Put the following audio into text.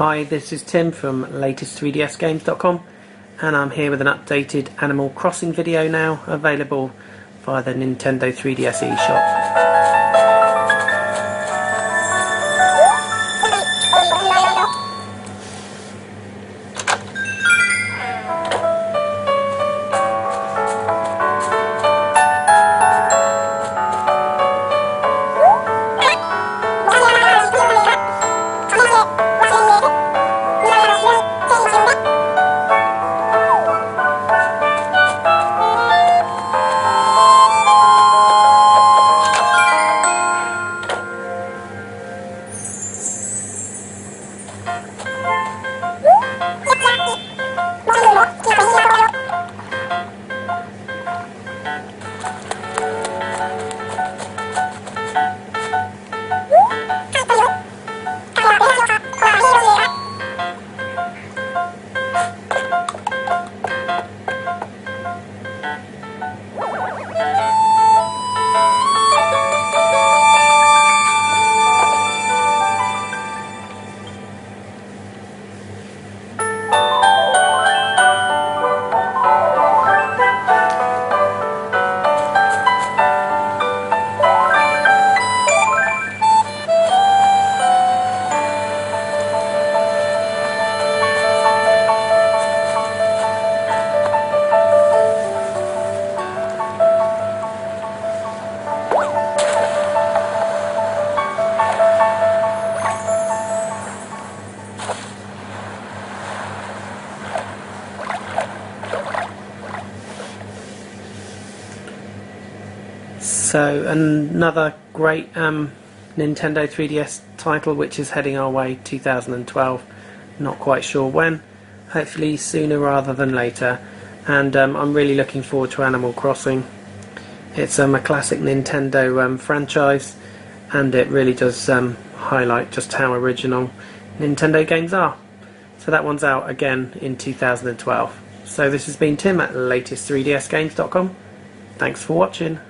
Hi, this is Tim from latest3dsgames.com, and I'm here with an updated Animal Crossing video now, available via the Nintendo 3DS eShop. So another great Nintendo 3DS title, which is heading our way 2012, not quite sure when, hopefully sooner rather than later, and I'm really looking forward to Animal Crossing. It's a classic Nintendo franchise, and it really does highlight just how original Nintendo games are. So that one's out again in 2012. So this has been Tim at latest3dsgames.com. Thanks for watching.